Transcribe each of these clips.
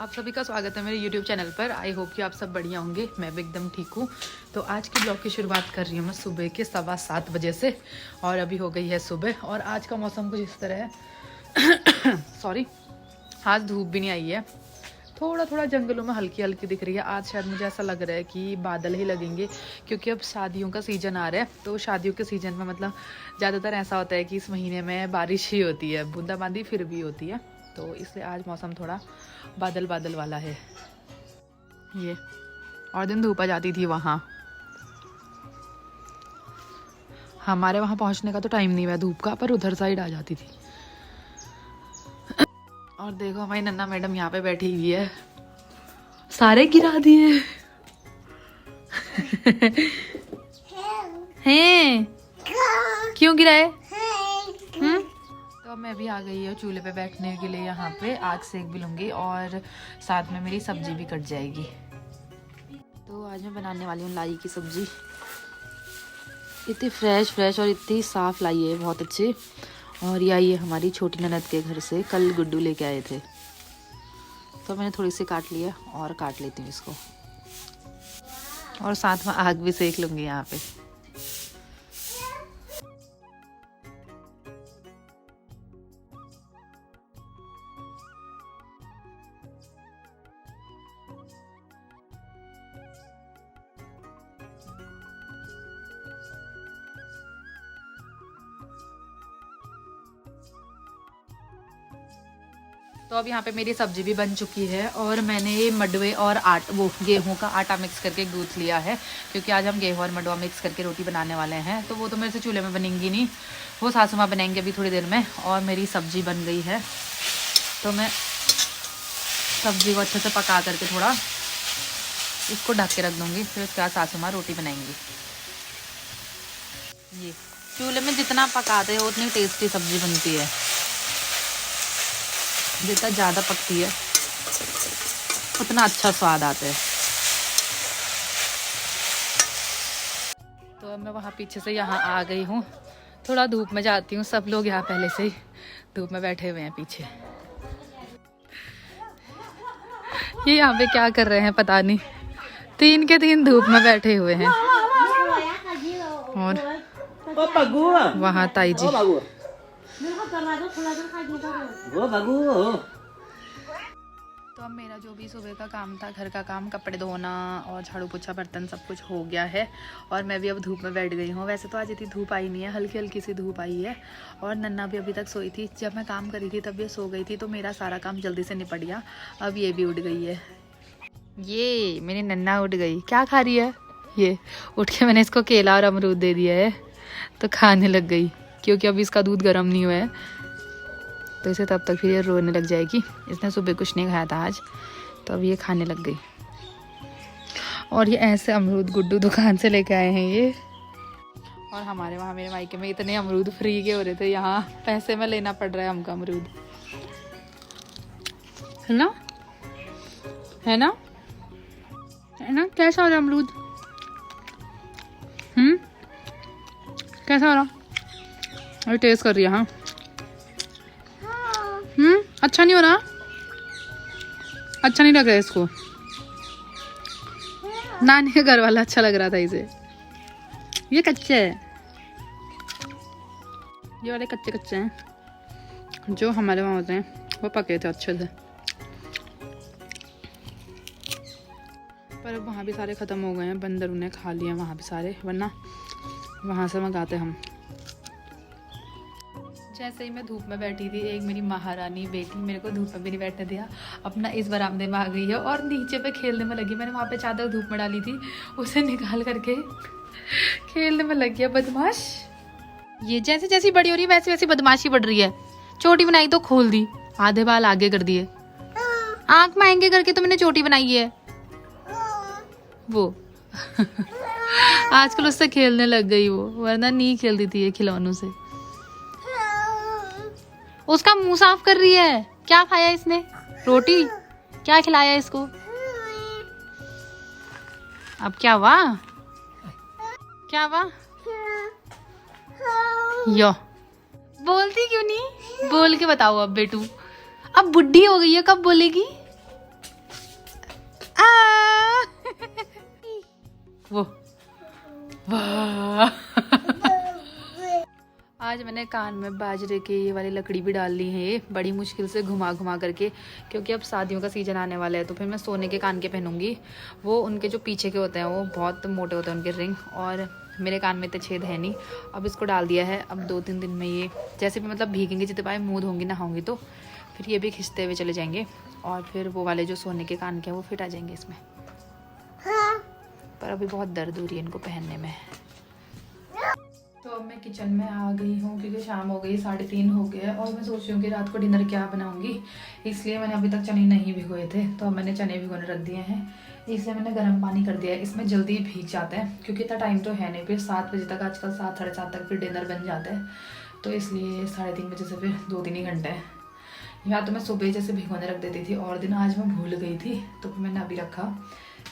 आप सभी का स्वागत है मेरे YouTube चैनल पर। आई होप कि आप सब बढ़िया होंगे। मैं भी एकदम ठीक हूँ। तो आज की ब्लॉग की शुरुआत कर रही हूँ मैं सुबह के 7:15 बजे से, और अभी हो गई है सुबह। और आज का मौसम कुछ इस तरह है सॉरी, आज धूप भी नहीं आई है, थोड़ा थोड़ा जंगलों में हल्की हल्की दिख रही है। आज शायद मुझे ऐसा लग रहा है कि बादल ही लगेंगे, क्योंकि अब शादियों का सीज़न आ रहा है। तो शादियों के सीज़न में मतलब ज़्यादातर ऐसा होता है कि इस महीने में बारिश ही होती है, बूंदाबांदी फिर भी होती है। तो इसलिए आज मौसम थोड़ा बादल बादल वाला है ये। और दिन धूप आ जाती थी वहाँ, हमारे वहाँ पहुँचने का तो टाइम नहीं हुआ धूप का, पर उधर साइड आ जाती थी। और देखो हमारी नन्ना मैडम यहाँ पे बैठी हुई है, सारे गिरा दिए हैं। क्यों गिराए? तो मैं भी आ गई हूँ चूल्हे पे बैठने के लिए। यहाँ पे आग सेक भी लूँगी और साथ में मेरी सब्जी भी कट जाएगी। तो आज मैं बनाने वाली हूँ लाई की सब्जी। इतनी फ्रेश और इतनी साफ लाई है, बहुत अच्छी। और ये आई है हमारी छोटी ननद के घर से, कल गुड्डू लेके आए थे। तो मैंने थोड़ी सी काट लिया और काट लेती हूँ इसको, और साथ में आग भी सेक लूँगी यहाँ पे। तो अब यहाँ पे मेरी सब्जी भी बन चुकी है, और मैंने ये मडवे और गेहूं का आटा मिक्स करके गूँथ लिया है, क्योंकि आज हम गेहूं और मडवा मिक्स करके रोटी बनाने वाले हैं। तो वो तो मेरे से चूल्हे में बनेंगी नहीं, वो सासू माँ बनाएंगे अभी थोड़ी देर में। और मेरी सब्जी बन गई है, तो मैं सब्जी को अच्छे से पका करके थोड़ा इसको ढक के रख दूँगी, फिर उसके बाद सासू माँ रोटी बनाएंगी। ये चूल्हे में जितना पकाते हो उतनी टेस्टी सब्जी बनती है, जितना ज़्यादा पकती है उतना अच्छा स्वाद आता है। तो अब मैं वहाँ पीछे से यहाँ आ गई हूँ, थोड़ा धूप में जाती हूँ। सब लोग यहाँ पहले से ही धूप में बैठे हुए हैं पीछे। ये यहाँ पे क्या कर रहे हैं पता नहीं, 3 के 3 धूप में बैठे हुए हैं। और वहाँ ताई जी। तो अब मेरा जो भी सुबह का काम था, घर का काम, कपड़े धोना और झाड़ू पोछा बर्तन सब कुछ हो गया है, और मैं भी अब धूप में बैठ गई हूँ। वैसे तो आज इतनी धूप आई नहीं है, हल्की हल्की सी धूप आई है। और नन्ना भी अभी तक सोई थी, जब मैं काम करी थी तब ये सो गई थी, तो मेरा सारा काम जल्दी से निपट गया। अब ये भी उठ गई है, ये मेरी नन्ना उठ गई। क्या खा रही है ये? उठ के मैंने इसको केला और अमरूद दे दिया है, तो खाने लग गई, क्योंकि अभी इसका दूध गर्म नहीं हुआ है, तो इसे तब तक फिर ये रोने लग जाएगी। इसने सुबह कुछ नहीं खाया था आज, तो अब ये खाने लग गई। और ये ऐसे अमरूद गुड्डू दुकान से लेके आए हैं ये। और हमारे वहाँ मेरे मायके में इतने अमरूद फ्री के हो रहे थे, यहाँ पैसे में लेना पड़ रहा है हमको अमरूद, है ना? है ना? है ना? कैसा हो रहा अमरूद? कैसा हो रहा? अभी टेस्ट कर रही है। हाँ, अच्छा नहीं हो रहा? अच्छा नहीं लग रहा है इसको? नानी के घर वाला अच्छा लग रहा था इसे। ये कच्चे है, ये वाले कच्चे कच्चे हैं, जो हमारे वहाँ होते हैं वो पके थे अच्छे से। पर अब वहाँ भी सारे ख़त्म हो गए हैं, बंदर उन्हें खा लिए वहाँ भी सारे, वरना वहाँ से मंगाते हम। जैसे ही मैं धूप में बैठी थी, एक मेरी महारानी बेटी मेरे को धूप में भी नहीं बैठने दिया, अपना इस बरामदे में आ गई है और नीचे पे खेलने में लगी। मैंने वहाँ पे चादर धूप में डाली थी, उसे निकाल करके खेलने में लग गया बदमाश। ये जैसे जैसी बड़ी हो रही है वैसे वैसी बदमाशी बढ़ रही है। चोटी बनाई तो खोल दी, आधे बाल आगे कर दिए, आँख महंगे करके तो मैंने चोटी बनाई है वो आजकल उससे खेलने लग गई वो, वरना नहीं खेलती थी ये खिलौनों से। उसका मुंह साफ कर रही है। क्या खाया इसने? रोटी? क्या खिलाया इसको? अब क्या हुआ? क्या हुआ? यो, बोलती क्यों नहीं? बोल के बताओ अब बेटू, अब बुढ़ी हो गई है, कब बोलेगी? वो वाह। आज मैंने कान में बाजरे के ये वाली लकड़ी भी डाल ली है, ये बड़ी मुश्किल से घुमा घुमा करके, क्योंकि अब शादियों का सीजन आने वाला है तो फिर मैं सोने के कान के पहनूंगी। वो उनके जो पीछे के होते हैं वो बहुत मोटे होते हैं उनके रिंग, और मेरे कान में इतने छेद है नहीं। अब इसको डाल दिया है। अब 2-3 दिन में ये जैसे भी मतलब भीगेंगे, जितने पाए मूड होंगी नहाऊंगी तो फिर ये भी खिंचते हुए चले जाएंगे, और फिर वो वाले जो सोने के कान के हैं वो फिट आ जाएंगे इसमें। पर अभी बहुत दर्द हो रही है इनको पहनने में। तो अब मैं किचन में आ गई हूँ क्योंकि शाम हो गई, 3:30 हो गया, और मैं सोच रही हूँ कि रात को डिनर क्या बनाऊँगी। इसलिए मैंने अभी तक चने नहीं भिगोए थे, तो अब मैंने चने भिगोने रख दिए हैं। इसलिए मैंने गर्म पानी कर दिया है, इसमें जल्दी भीग जाता है क्योंकि इतना टाइम तो है नहीं। फिर 7 बजे तक, आजकल 7 साढ़े 7 तक फिर डिनर बन जाता है, तो इसलिए 3:30 बजे से फिर 2-3 ही घंटे हैं। या तो मैं सुबह जैसे भिगोने रख देती थी, और दिन आज मैं भूल गई थी तो फिर मैंने अभी रखा,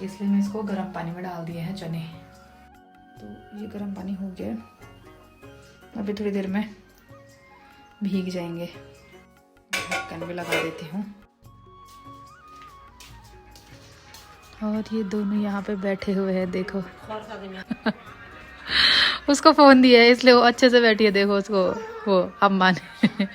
इसलिए मैं इसको गर्म पानी में डाल दिए हैं चने। तो ये गर्म पानी हो गया, अभी थोड़ी देर में भीग जाएंगे। ढक्कन भी लगा देती हूँ। और ये दोनों यहाँ पे बैठे हुए हैं, देखो। उसको फोन दिया है इसलिए वो अच्छे से बैठी है, देखो उसको वो अम्मा ने।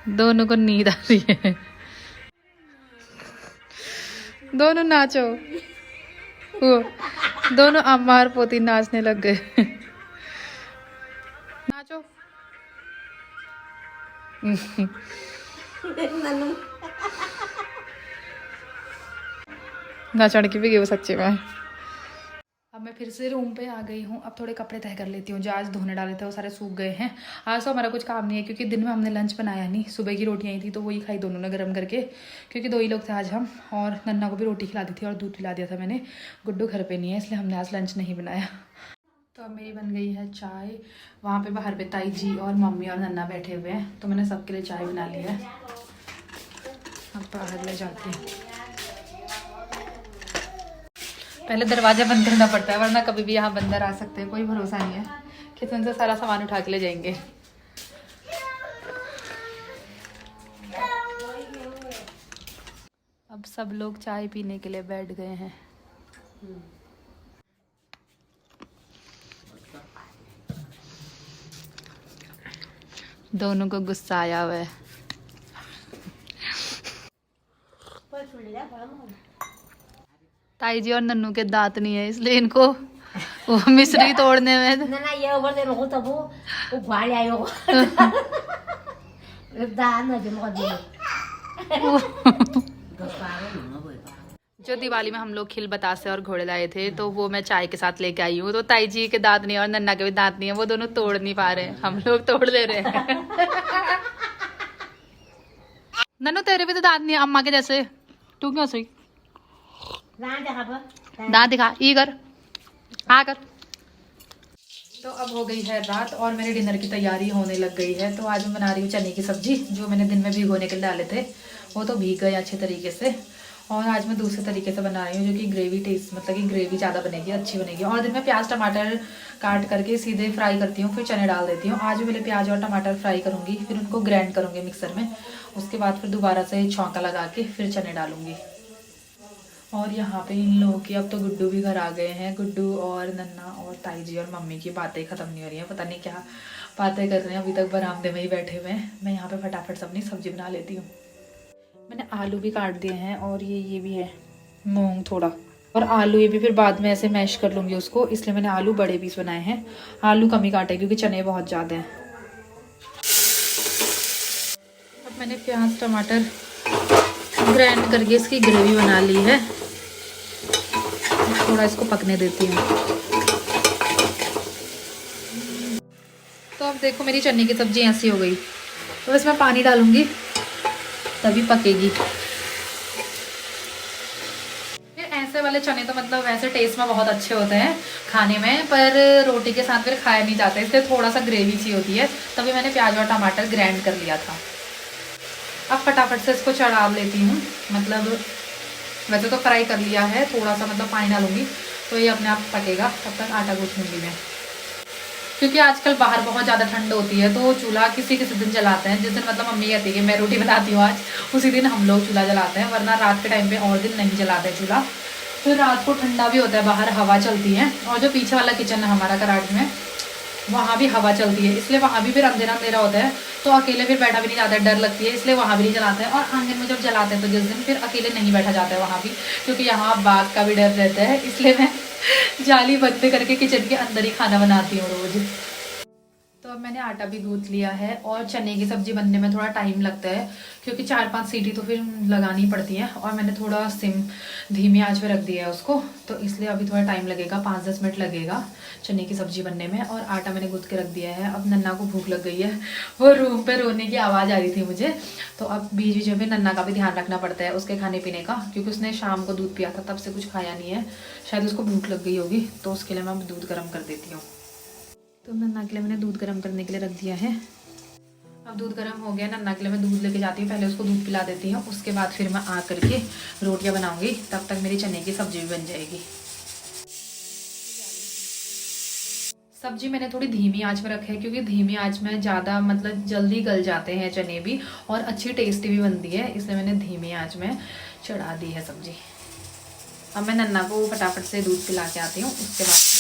दोनों को नींद आ रही है। दोनों नाचो, वो दोनों अम्मा और पोती नाचने लग गए। नाचो। ना चढ़ के भी गई वो सच्चे में। अब मैं फिर से रूम पे आ गई हूँ। अब थोड़े कपड़े तह कर लेती हूँ, जो आज धोने डाले थे वो सारे सूख गए हैं। आज तो हमारा कुछ काम नहीं है क्योंकि दिन में हमने लंच बनाया नहीं, सुबह की रोटियाँ ही थी तो वही खाई दोनों ने गर्म करके, क्योंकि 2 ही लोग थे आज हम। और नन्ना को भी रोटी खिला दी थी और दूध पिला दिया था मैंने। गुड्डू घर पे नहीं है इसलिए हमने आज लंच नहीं बनाया। तो अब मेरी बन गई है चाय। वहाँ पे बाहर पे ताई जी और मम्मी और नन्ना बैठे हुए हैं, तो मैंने सबके लिए चाय बना ली है। अब बाहर ले जाती हूँ। पहले दरवाजा बंद करना पड़ता है, वरना कभी भी यहाँ बंदर आ सकते हैं, कोई भरोसा नहीं है। किचन से सारा सामान उठा के ले जाएंगे। अब सब लोग चाय पीने के लिए बैठ गए हैं। दोनों को गुस्सा आया हुआ है। ताई जी और नन्नू के दांत नहीं है इसलिए इनको वो मिश्री तोड़ने में जो दिवाली में हम लोग खिल बतासे और घोड़े लाए थे, तो वो मैं चाय के साथ लेके आई हूँ। तो ताई जी के दांत नहीं है और नन्ना के भी दांत नहीं है, वो दोनों तोड़ नहीं पा रहे हैं, हम लोग तोड़ ले रहे हैं। नन्नू तेरे भी तो दांत नहीं है अम्मा के जैसे, तू क्यों सही दांत दिखा, ई कर, आ कर। तो अब हो गई है रात और मेरे डिनर की तैयारी होने लग गई है। तो आज मैं बना रही हूँ चने की सब्जी, जो मैंने दिन में भिगोने के लिए डाले थे वो तो भीग गए अच्छे तरीके से। और आज मैं दूसरे तरीके से बना रही हूँ, जो कि ग्रेवी टेस्ट, मतलब कि ग्रेवी ज़्यादा बनेगी, अच्छी बनेगी। और दिन में प्याज टमाटर काट करके सीधे फ्राई करती हूँ, फिर चने डाल देती हूँ। आज भी पहले प्याज और टमाटर फ्राई करूँगी, फिर उनको ग्राइंड करूँगी मिक्सर में, उसके बाद फिर दोबारा से छौंका लगा के फिर चने डालूँगी। और यहाँ पे इन लोगों की अब तो गुड्डू भी घर आ गए हैं। गुड्डू और नन्ना और ताई जी और मम्मी की बातें ख़त्म नहीं हो रही हैं, पता नहीं क्या बातें कर रहे हैं, अभी तक बरामदे में ही बैठे हुए हैं। मैं यहाँ पे फटाफट से अपनी सब्जी बना लेती हूँ। मैंने आलू भी काट दिए हैं, और ये भी है मूंग थोड़ा, और आलू ये भी फिर बाद में ऐसे मैश कर लूँगी उसको, इसलिए मैंने आलू बड़े पीस बनाए हैं। आलू कम ही काटे क्योंकि चने बहुत ज़्यादा हैं। अब मैंने प्याज टमाटर ग्राइंड करके इसकी ग्रेवी बना ली है। थोड़ा इसको पकने देती हूँ। तो अब देखो मेरी चने की सब्जी ऐसी हो गई, तो इसमें पानी डालूंगी तभी पकेगी। ऐसे वाले चने तो मतलब वैसे टेस्ट में बहुत अच्छे होते हैं खाने में, पर रोटी के साथ फिर खाया नहीं जाता, इसलिए थोड़ा सा ग्रेवी सी होती है, तभी मैंने प्याज और टमाटर ग्राइंड कर लिया था। अब फटाफट से इसको चढ़ा लेती हूँ, मतलब वैसे तो फ्राई कर लिया है, थोड़ा सा मतलब पानी डालूंगी तो ये अपने आप पकेगा। तब तक आटा गूँथूंगी मैं, क्योंकि आजकल बाहर बहुत ज़्यादा ठंड होती है, तो चूल्हा किसी किसी दिन जलाते हैं। जिस दिन मतलब मम्मी कहती है कि मैं रोटी बनाती हूँ आज, उसी दिन हम लोग चूल्हा जलाते हैं, वरना रात के टाइम पे और दिन नहीं जलाते चूल्हा। फिर रात को ठंडा भी होता है, बाहर हवा चलती है, और जो पीछे वाला किचन है हमारा कराड़ में, वहाँ भी हवा चलती है, इसलिए वहाँ भी फिर अंधेरा अंधेरा होता है, तो अकेले फिर बैठा भी नहीं जाता है, डर लगती है, इसलिए वहाँ भी नहीं जलाते हैं। और आंगन में जब जलाते हैं तो जिस दिन फिर अकेले नहीं बैठा जाता है वहाँ भी, क्योंकि यहाँ बाघ का भी डर रहता है, इसलिए मैं जाली बंद करके किचन के अंदर ही खाना बनाती हूँ रोज। तो अब मैंने आटा भी गूंथ लिया है, और चने की सब्जी बनने में थोड़ा टाइम लगता है, क्योंकि 4-5 सीटी तो फिर लगानी पड़ती है, और मैंने थोड़ा सिम धीमी आंच पे रख दिया है उसको, तो इसलिए अभी थोड़ा टाइम लगेगा, 5-10 मिनट लगेगा चने की सब्जी बनने में। और आटा मैंने गूंथ के रख दिया है। अब नन्ना को भूख लग गई है, वो रूम पे रोने की आवाज़ आ रही थी मुझे, तो अब बीच बीच में नन्ना का भी ध्यान रखना पड़ता है उसके खाने पीने का, क्योंकि उसने शाम को दूध पिया था, तब से कुछ खाया नहीं है, शायद उसको भूख लग गई होगी, तो उसके लिए मैं अब दूध गर्म कर देती हूँ। तो नन्ना के लिए मैंने दूध गर्म करने के लिए रख दिया है। अब दूध गर्म हो गया, नन्ना के लिए मैं दूध लेके जाती हूँ, पहले उसको दूध पिला देती हूँ, उसके बाद फिर मैं आ करके रोटियाँ बनाऊंगी, तब तक मेरी चने की सब्जी भी बन जाएगी। सब्जी मैंने थोड़ी धीमी आंच में रखी है, क्योंकि धीमी आंच में ज़्यादा मतलब जल्दी गल जाते हैं चने भी, और अच्छी टेस्टी भी बनती है, इसलिए मैंने धीमी आंच में चढ़ा दी है सब्जी। अब मैं नन्ना को फटाफट से दूध पिला के आती हूँ, उसके बाद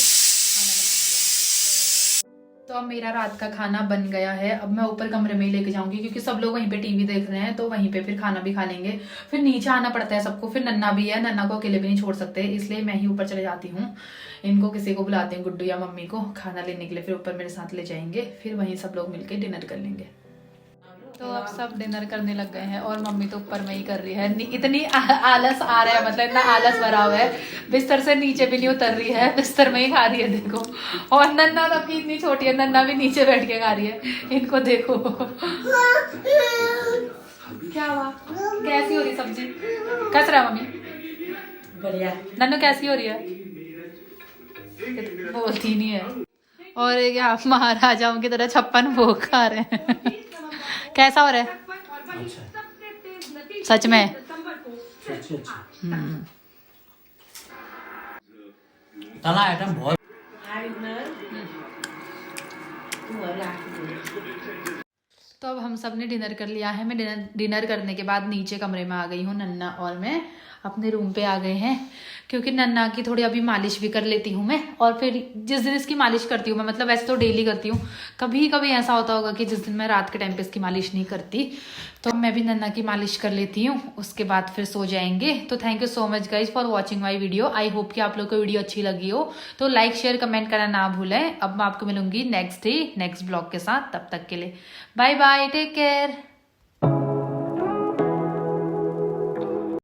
तो अब मेरा रात का खाना बन गया है। अब मैं ऊपर कमरे में ही लेके जाऊंगी, क्योंकि सब लोग वहीं पे टीवी देख रहे हैं, तो वहीं पे फिर खाना भी खा लेंगे। फिर नीचे आना पड़ता है सबको, फिर नन्ना भी है, नन्ना को अकेले भी नहीं छोड़ सकते, इसलिए मैं ही ऊपर चले जाती हूँ। इनको किसी को बुलाती हूँ, गुड्डू या मम्मी को खाना लेने के लिए, फिर ऊपर मेरे साथ ले जाएंगे, फिर वहीं सब लोग मिलकर डिनर कर लेंगे। तो अब सब डिनर करने लग गए हैं, और मम्मी तो ऊपर में ही कर रही है। इतनी आलस आ रहा है, मतलब इतना आलस भरा हुआ है, बिस्तर से नीचे भी नहीं उतर रही है, बिस्तर में ही खा रही है, देखो। और नन्ना तो अपनी इतनी छोटी है, नन्ना भी नीचे बैठ के खा रही है, इनको देखो। क्या हुआ, कैसी हो रही सब्जी? कैस रहा मम्मी? बढ़िया। नन्नू कैसी हो रही है? बोलती नहीं है। और क्या महाराजाओं की तरह 56 भोग खा रहे हैं। कैसा हो रहा है? अच्छा। सच में? तला आइटम बहुत। तो अब हम सब ने डिनर कर लिया है। मैं डिनर करने के बाद नीचे कमरे में आ गई हूँ, नन्ना और मैं अपने रूम पे आ गए हैं, क्योंकि नन्ना की थोड़ी अभी मालिश भी कर लेती हूँ मैं। और फिर जिस दिन इसकी मालिश करती हूँ मैं, मतलब वैसे तो डेली करती हूँ, कभी कभी ऐसा होता होगा कि जिस दिन मैं रात के टाइम पे इसकी मालिश नहीं करती, तो मैं भी नन्ना की मालिश कर लेती हूँ, उसके बाद फिर सो जाएंगे। तो thank you so much guys for watching my video. I hope कि आप लोग को वीडियो अच्छी लगी हो, तो लाइक शेयर कमेंट करना ना भूलें। अब मैं आपको मिलूंगी नेक्स्ट डे नेक्स्ट ब्लॉग के साथ, तब तक के लिए बाय बाय, टेक केयर।